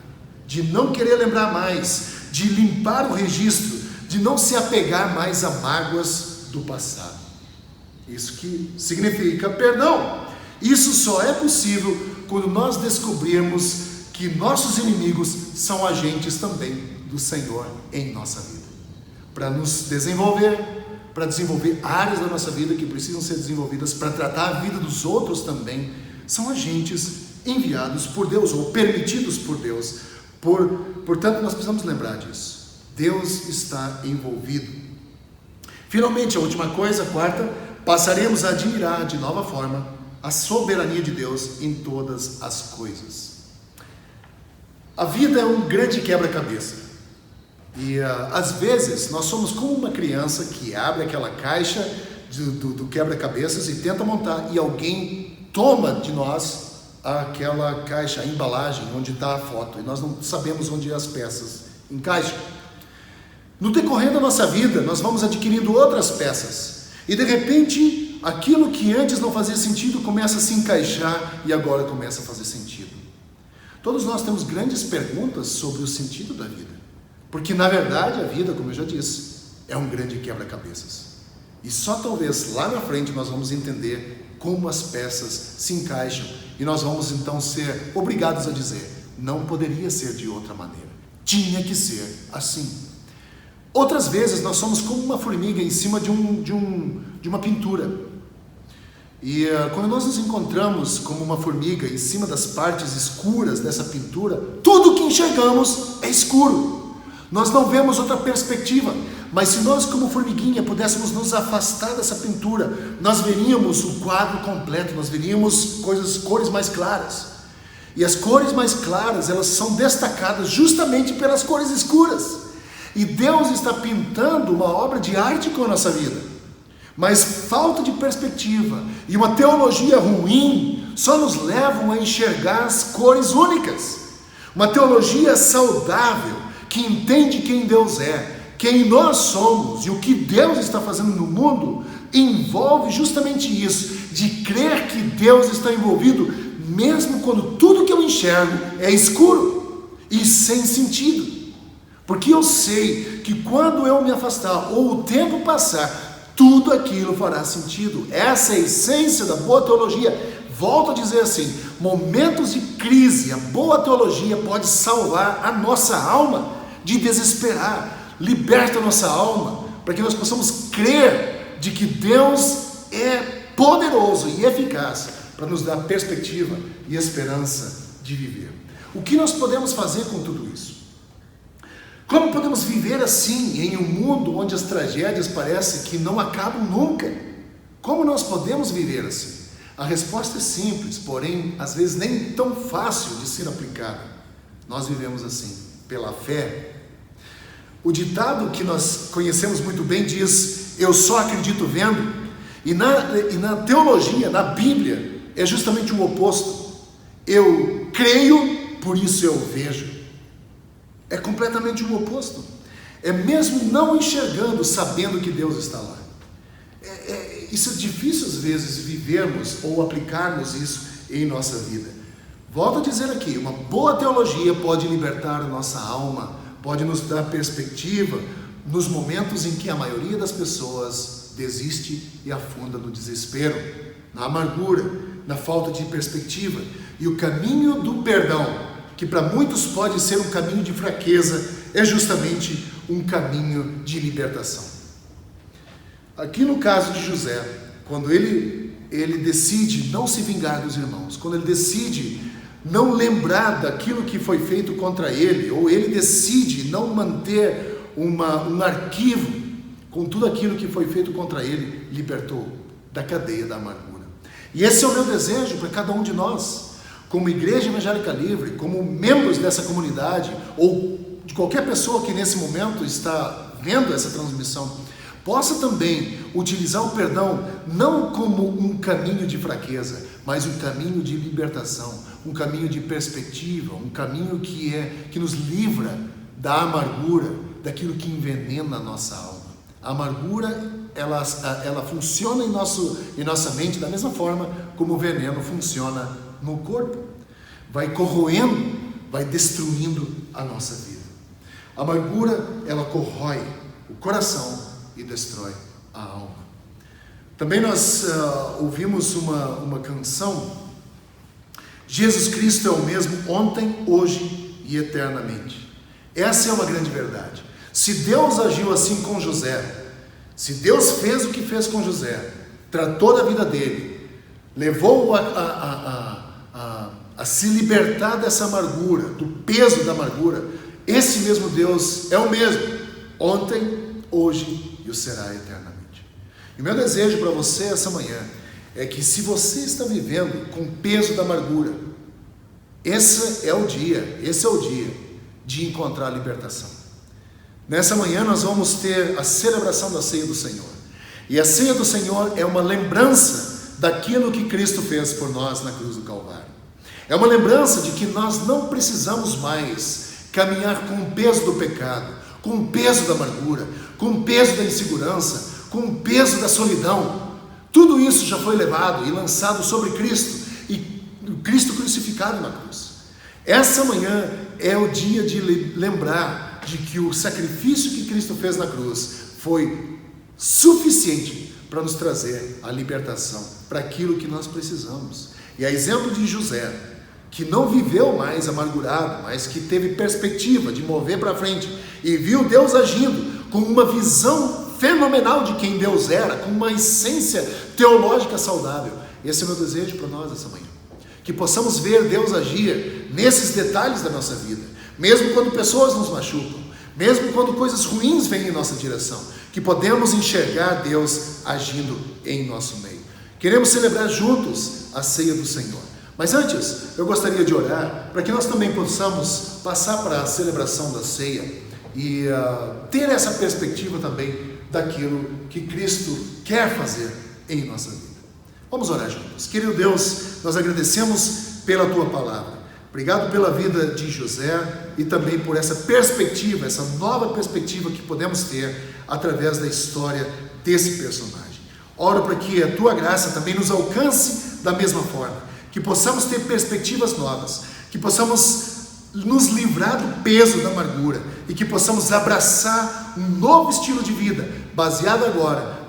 de não querer lembrar mais, de limpar o registro, de não se apegar mais a mágoas do passado. Isso que significa perdão. Isso só é possível quando nós descobrirmos que nossos inimigos são agentes também do Senhor em nossa vida. Para nos desenvolver, para desenvolver áreas da nossa vida que precisam ser desenvolvidas, para tratar a vida dos outros também, são agentes enviados por Deus ou permitidos por Deus. Portanto, nós precisamos lembrar disso. Deus está envolvido. Finalmente, a última coisa, a quarta, passaremos a admirar de nova forma a soberania de Deus em todas as coisas. A vida é um grande quebra-cabeça. E às vezes nós somos como uma criança que abre aquela caixa do quebra-cabeças e tenta montar, e alguém toma de nós aquela caixa, a embalagem onde está a foto, e nós não sabemos onde as peças encaixam. No decorrer da nossa vida, nós vamos adquirindo outras peças, e de repente, aquilo que antes não fazia sentido começa a se encaixar, e agora começa a fazer sentido. Todos nós temos grandes perguntas sobre o sentido da vida, porque na verdade a vida, como eu já disse, é um grande quebra-cabeças, e só talvez lá na frente nós vamos entender como as peças se encaixam, e nós vamos então ser obrigados a dizer, não poderia ser de outra maneira, tinha que ser assim. Outras vezes nós somos como uma formiga em cima de uma pintura. E quando nós nos encontramos como uma formiga em cima das partes escuras dessa pintura, tudo que enxergamos é escuro. Nós não vemos outra perspectiva. Mas se nós, como formiguinha, pudéssemos nos afastar dessa pintura, nós veríamos o quadro completo, nós veríamos cores mais claras. E as cores mais claras, elas são destacadas justamente pelas cores escuras. E Deus está pintando uma obra de arte com a nossa vida. Mas falta de perspectiva e uma teologia ruim só nos levam a enxergar as cores únicas. Uma teologia saudável, que entende quem Deus é, quem nós somos e o que Deus está fazendo no mundo, envolve justamente isso, de crer que Deus está envolvido, mesmo quando tudo que eu enxergo é escuro e sem sentido. Porque eu sei que quando eu me afastar ou o tempo passar, tudo aquilo fará sentido. Essa é a essência da boa teologia. Volto a dizer assim, momentos de crise, a boa teologia pode salvar a nossa alma de desesperar, liberta a nossa alma, para que nós possamos crer de que Deus é poderoso e eficaz para nos dar perspectiva e esperança de viver. O que nós podemos fazer com tudo isso? Como podemos viver assim em um mundo onde as tragédias parecem que não acabam nunca? Como nós podemos viver assim? A resposta é simples, porém, às vezes nem tão fácil de ser aplicada. Nós vivemos assim, pela fé. O ditado que nós conhecemos muito bem diz, eu só acredito vendo. E na teologia, na Bíblia, é justamente o oposto. Eu creio, por isso eu vejo. É completamente o oposto. É mesmo não enxergando, sabendo que Deus está lá. Isso é difícil às vezes vivermos ou aplicarmos isso em nossa vida. Volto a dizer aqui, uma boa teologia pode libertar a nossa alma, pode nos dar perspectiva nos momentos em que a maioria das pessoas desiste e afunda no desespero, na amargura, na falta de perspectiva. E o caminho do perdão, que para muitos pode ser um caminho de fraqueza, é justamente um caminho de libertação. Aqui no caso de José, quando ele decide não se vingar dos irmãos, quando ele decide não lembrar daquilo que foi feito contra ele, ou ele decide não manter um arquivo com tudo aquilo que foi feito contra ele, libertou da cadeia da amargura. E esse é o meu desejo para cada um de nós, como Igreja Evangélica Livre, como membros dessa comunidade, ou de qualquer pessoa que nesse momento está vendo essa transmissão, possa também utilizar o perdão não como um caminho de fraqueza, mas um caminho de libertação, um caminho de perspectiva, um caminho que nos livra da amargura, daquilo que envenena a nossa alma. A amargura, ela funciona em nossa mente da mesma forma como o veneno funciona no corpo. Vai corroendo, vai destruindo a nossa vida. A amargura, ela corrói o coração e destrói a alma. Também nós ouvimos uma canção: Jesus Cristo é o mesmo ontem, hoje e eternamente. Essa é uma grande verdade. Se Deus agiu assim com José, se Deus fez o que fez com José, tratou da vida dele, levou a se libertar dessa amargura, do peso da amargura, esse mesmo Deus é o mesmo ontem, hoje e o será eternamente. E o meu desejo para você essa manhã é que, se você está vivendo com o peso da amargura, esse é o dia de encontrar a libertação. Nessa manhã nós vamos ter a celebração da ceia do Senhor. E a ceia do Senhor é uma lembrança daquilo que Cristo fez por nós na cruz do Calvário. É uma lembrança de que nós não precisamos mais caminhar com o peso do pecado, com o peso da amargura, com o peso da insegurança, com o peso da solidão. Tudo isso já foi levado e lançado sobre Cristo, e Cristo crucificado na cruz. Essa manhã é o dia de lembrar de que o sacrifício que Cristo fez na cruz foi suficiente para nos trazer a libertação, para aquilo que nós precisamos. E a exemplo de José, que não viveu mais amargurado, mas que teve perspectiva de mover para frente e viu Deus agindo com uma visão fenomenal de quem Deus era, com uma essência teológica saudável. Esse é o meu desejo para nós essa manhã, que possamos ver Deus agir nesses detalhes da nossa vida, mesmo quando pessoas nos machucam, mesmo quando coisas ruins vêm em nossa direção, que podemos enxergar Deus agindo em nosso meio. Queremos celebrar juntos a ceia do Senhor. Mas antes, eu gostaria de orar para que nós também possamos passar para a celebração da ceia e ter essa perspectiva também daquilo que Cristo quer fazer em nossa vida. Vamos orar juntos. Querido Deus, nós agradecemos pela Tua palavra. Obrigado pela vida de José e também por essa perspectiva, essa nova perspectiva que podemos ter através da história desse personagem. Oro para que a Tua graça também nos alcance da mesma forma, que possamos ter perspectivas novas, que possamos nos livrar do peso da amargura e que possamos abraçar um novo estilo de vida, baseado agora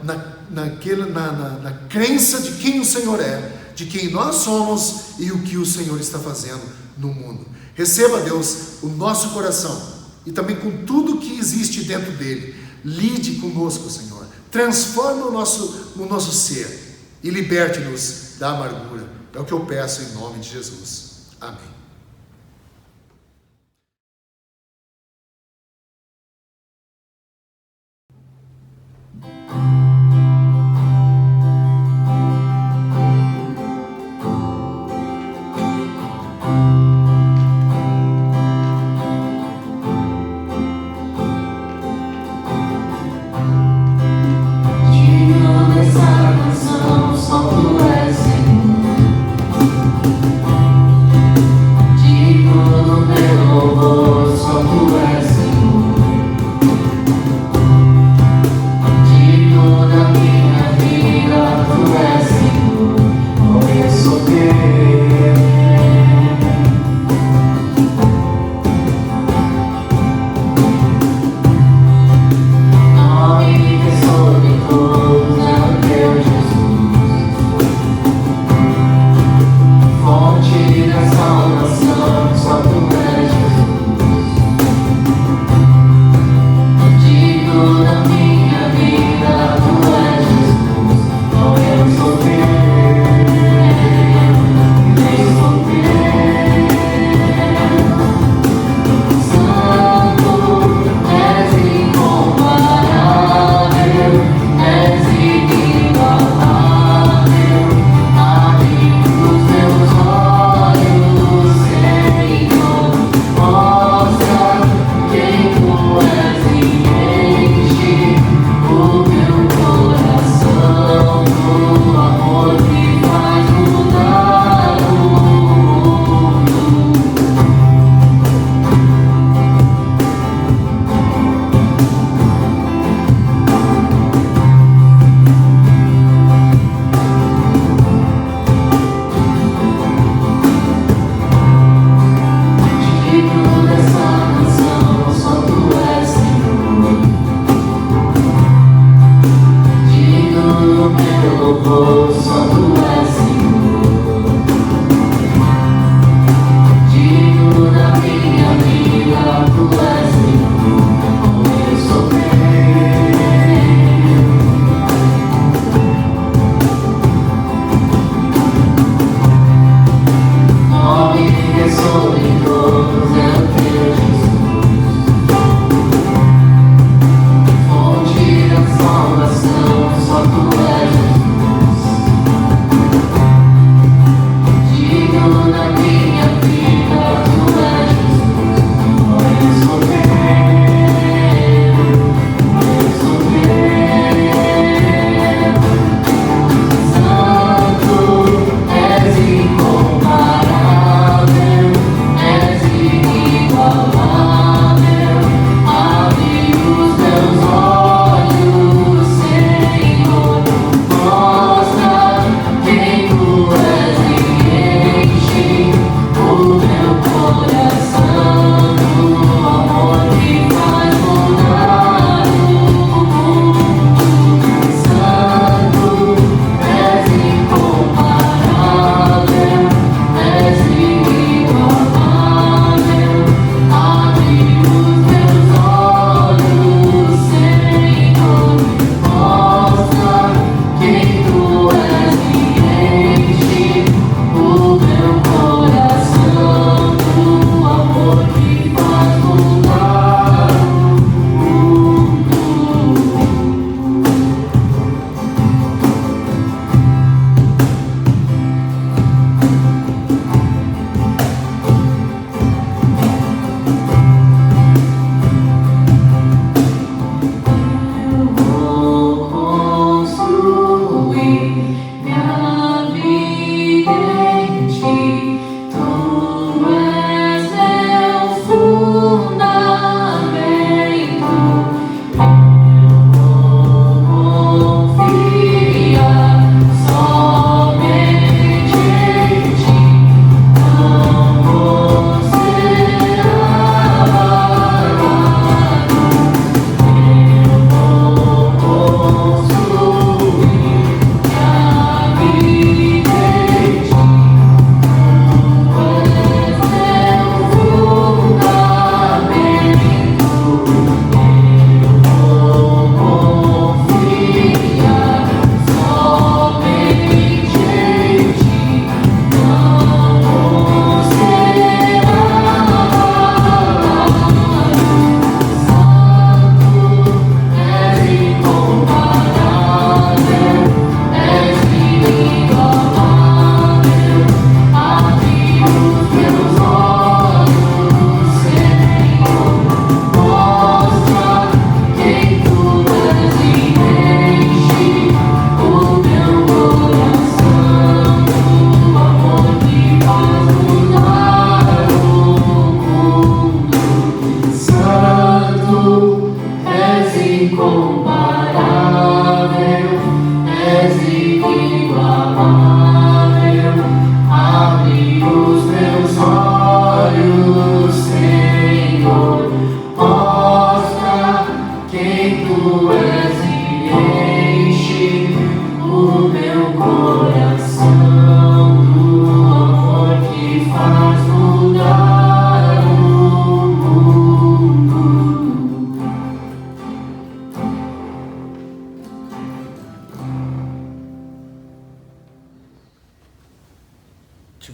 na crença de quem o Senhor é, de quem nós somos e o que o Senhor está fazendo no mundo. Receba, Deus, o nosso coração e também com tudo que existe dentro dele. Lide conosco, Senhor. Transforma o nosso ser e liberte-nos da amargura. É o que eu peço em nome de Jesus. Amém. Só tu és Senhor.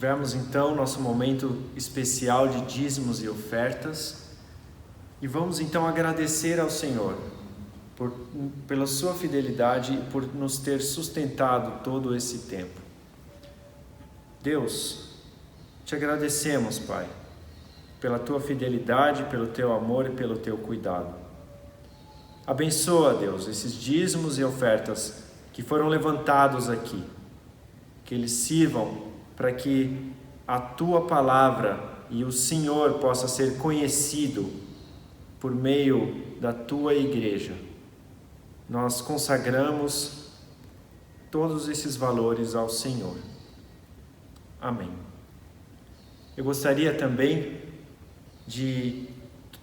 Tivemos então nosso momento especial de dízimos e ofertas e vamos então agradecer ao Senhor pela sua fidelidade e por nos ter sustentado todo esse tempo. Deus, te agradecemos, Pai, pela tua fidelidade, pelo teu amor e pelo teu cuidado. Abençoa, Deus, esses dízimos e ofertas que foram levantados aqui, que eles sirvam para que a tua palavra e o Senhor possa ser conhecido por meio da tua igreja. Nós consagramos todos esses valores ao Senhor. Amém. Eu gostaria também de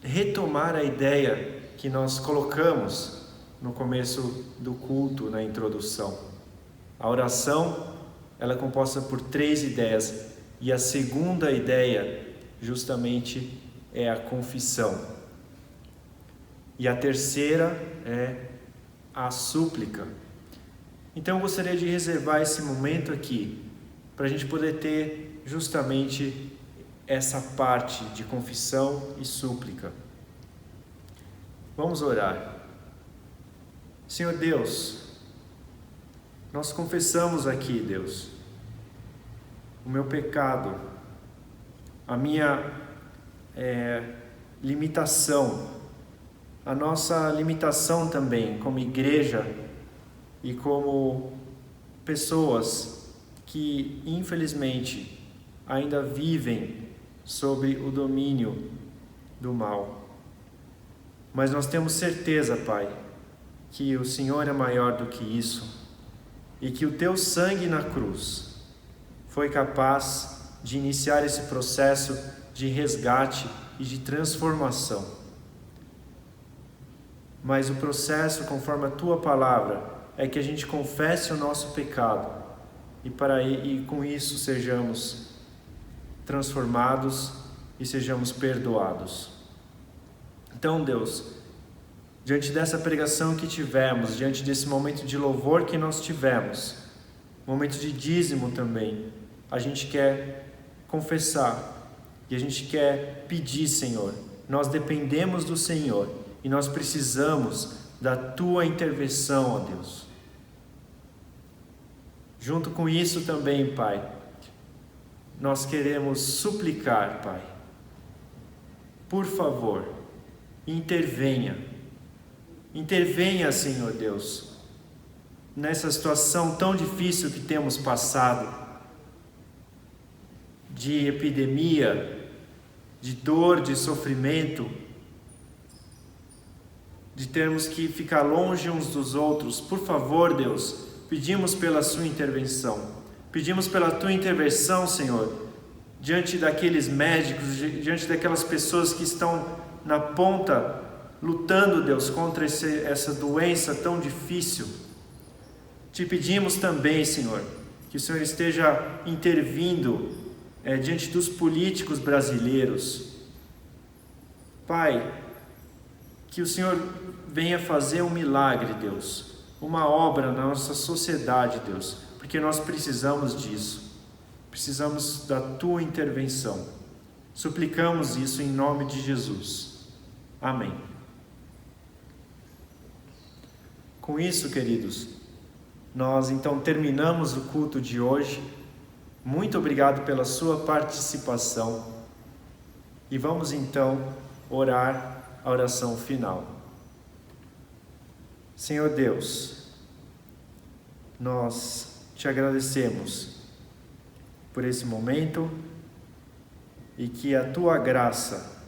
retomar a ideia que nós colocamos no começo do culto, na introdução. A oração, ela é composta por 3 ideias, e a segunda ideia justamente é a confissão. E a terceira é a súplica. Então eu gostaria de reservar esse momento aqui para a gente poder ter justamente essa parte de confissão e súplica. Vamos orar. Senhor Deus, nós confessamos aqui, Deus, o meu pecado, a minha limitação, a nossa limitação também como igreja e como pessoas que infelizmente ainda vivem sob o domínio do mal. Mas nós temos certeza, Pai, que o Senhor é maior do que isso e que o Teu sangue na cruz foi capaz de iniciar esse processo de resgate e de transformação. Mas o processo, conforme a Tua palavra, é que a gente confesse o nosso pecado e com isso sejamos transformados e sejamos perdoados. Então, Deus, diante dessa pregação que tivemos, diante desse momento de louvor que nós tivemos, momento de dízimo também, a gente quer confessar e a gente quer pedir, Senhor. Nós dependemos do Senhor e nós precisamos da Tua intervenção, ó Deus. Junto com isso também, Pai, nós queremos suplicar, Pai, por favor, intervenha, Senhor Deus, nessa situação tão difícil que temos passado, de epidemia, de dor, de sofrimento, de termos que ficar longe uns dos outros. Por favor, Deus, pedimos pela Sua intervenção, pedimos pela Tua intervenção, Senhor, diante daqueles médicos, diante daquelas pessoas que estão na ponta, lutando, Deus, contra essa doença tão difícil. Te pedimos também, Senhor, que o Senhor esteja intervindo diante dos políticos brasileiros. Pai, que o Senhor venha fazer um milagre, Deus, uma obra na nossa sociedade, Deus, porque nós precisamos disso, precisamos da Tua intervenção. Suplicamos isso em nome de Jesus. Amém. Com isso, queridos, nós então terminamos o culto de hoje. Muito obrigado pela sua participação. E vamos então orar a oração final. Senhor Deus, nós te agradecemos por esse momento e que a Tua graça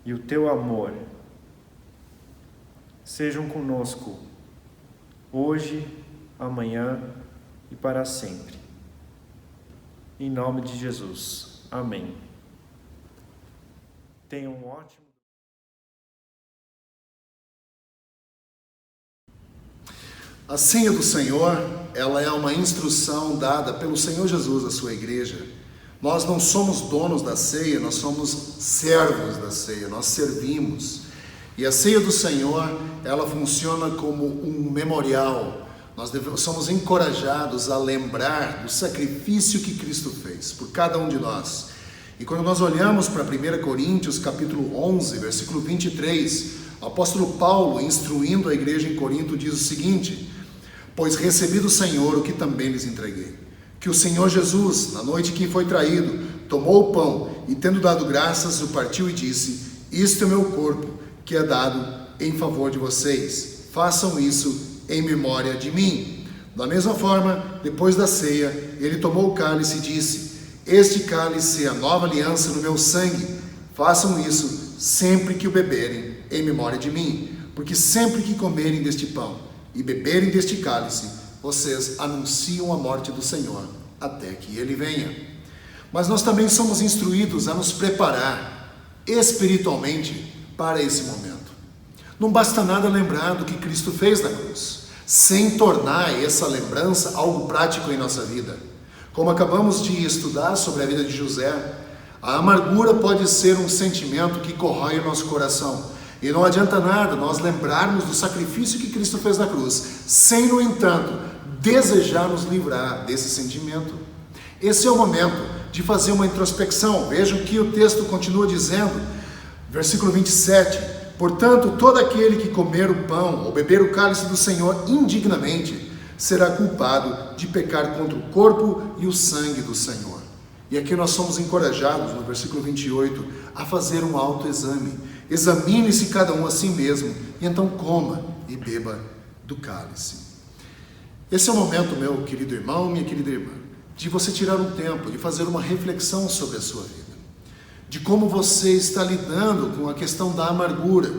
e o Teu amor sejam conosco hoje, amanhã e para sempre. Em nome de Jesus. Amém. Tenham um ótimo... A ceia do Senhor, ela é uma instrução dada pelo Senhor Jesus à sua igreja. Nós não somos donos da ceia, nós somos servos da ceia, nós servimos. E a ceia do Senhor, ela funciona como um memorial. Nós somos encorajados a lembrar do sacrifício que Cristo fez por cada um de nós. E quando nós olhamos para 1 Coríntios capítulo 11, versículo 23, o apóstolo Paulo, instruindo a igreja em Corinto, diz o seguinte: pois recebi do Senhor o que também lhes entreguei, que o Senhor Jesus, na noite que foi traído, tomou o pão e, tendo dado graças, o partiu e disse: isto é meu corpo, que é dado em favor de vocês. Façam isso em memória de mim. Da mesma forma, depois da ceia, ele tomou o cálice e disse: este cálice é a nova aliança no meu sangue. Façam isso sempre que o beberem em memória de mim, porque sempre que comerem deste pão e beberem deste cálice, vocês anunciam a morte do Senhor até que Ele venha. Mas nós também somos instruídos a nos preparar espiritualmente para esse momento. Não basta nada lembrar do que Cristo fez na cruz. sem tornar essa lembrança algo prático em nossa vida. Como acabamos de estudar sobre a vida de José, a amargura pode ser um sentimento que corrói o nosso coração. E não adianta nada nós lembrarmos do sacrifício que Cristo fez na cruz, sem, no entanto, desejar nos livrar desse sentimento. Esse é o momento de fazer uma introspecção. Veja o que o texto continua dizendo, versículo 27. Portanto, todo aquele que comer o pão ou beber o cálice do Senhor indignamente será culpado de pecar contra o corpo e o sangue do Senhor. E aqui nós somos encorajados, no versículo 28, a fazer um autoexame. Examine-se cada um a si mesmo, e então coma e beba do cálice. Esse é o momento, meu querido irmão, minha querida irmã, de você tirar um tempo, de fazer uma reflexão sobre a sua vida, de como você está lidando com a questão da amargura,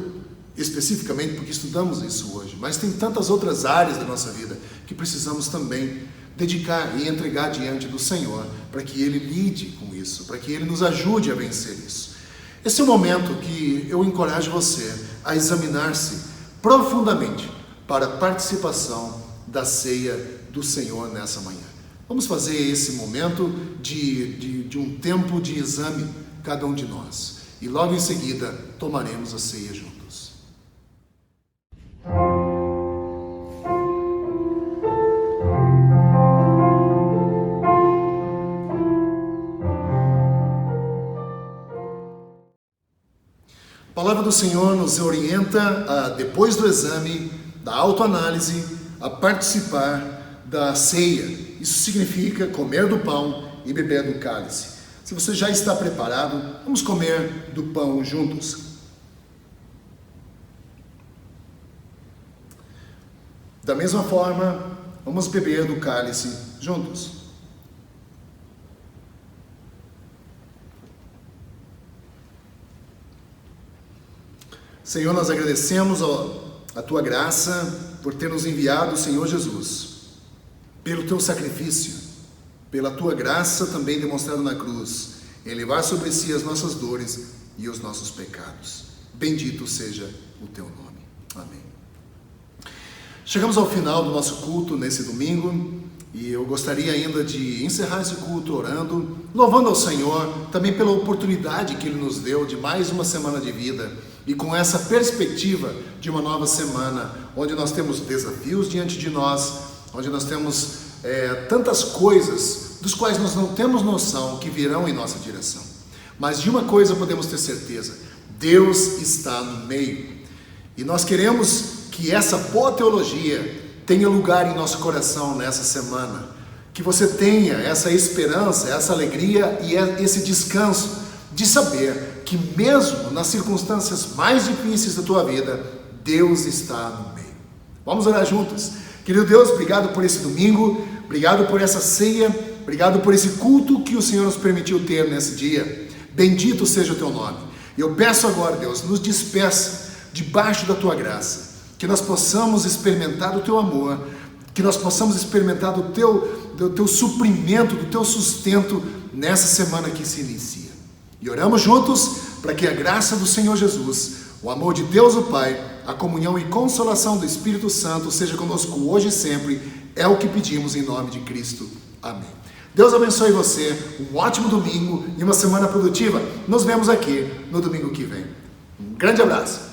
especificamente porque estudamos isso hoje, mas tem tantas outras áreas da nossa vida que precisamos também dedicar e entregar diante do Senhor, para que Ele lide com isso, para que Ele nos ajude a vencer isso. Esse é o momento que eu encorajo você a examinar-se profundamente para a participação da ceia do Senhor nessa manhã. Vamos fazer esse momento de um tempo de exame, cada um de nós. E logo em seguida, tomaremos a ceia juntos. A palavra do Senhor nos orienta a, depois do exame, da autoanálise, a participar da ceia. Isso significa comer do pão e beber do cálice. Se você já está preparado, vamos comer do pão juntos. Da mesma forma, vamos beber do cálice juntos. Senhor, nós agradecemos a Tua graça por ter nos enviado o Senhor Jesus, pelo Teu sacrifício, pela Tua graça também demonstrada na cruz, em levar sobre si as nossas dores e os nossos pecados. Bendito seja o Teu nome. Amém. Chegamos ao final do nosso culto nesse domingo, e eu gostaria ainda de encerrar esse culto orando, louvando ao Senhor também pela oportunidade que Ele nos deu de mais uma semana de vida, e com essa perspectiva de uma nova semana, onde nós temos desafios diante de nós, onde nós temos tantas coisas dos quais nós não temos noção que virão em nossa direção. Mas de uma coisa podemos ter certeza: Deus está no meio. E nós queremos que essa boa teologia tenha lugar em nosso coração nessa semana. Que você tenha essa esperança, essa alegria e esse descanso de saber que mesmo nas circunstâncias mais difíceis da tua vida, Deus está no meio. Vamos orar juntos. Querido Deus, obrigado por esse domingo, obrigado por essa ceia, obrigado por esse culto que o Senhor nos permitiu ter nesse dia. Bendito seja o Teu nome. E eu peço agora, Deus, nos despeça debaixo da Tua graça, que nós possamos experimentar o Teu amor, que nós possamos experimentar do teu suprimento, do Teu sustento nessa semana que se inicia. E oramos juntos para que a graça do Senhor Jesus, o amor de Deus o Pai, a comunhão e consolação do Espírito Santo seja conosco hoje e sempre. É o que pedimos em nome de Cristo. Amém. Deus abençoe você, um ótimo domingo e uma semana produtiva. Nos vemos aqui no domingo que vem. Um grande abraço.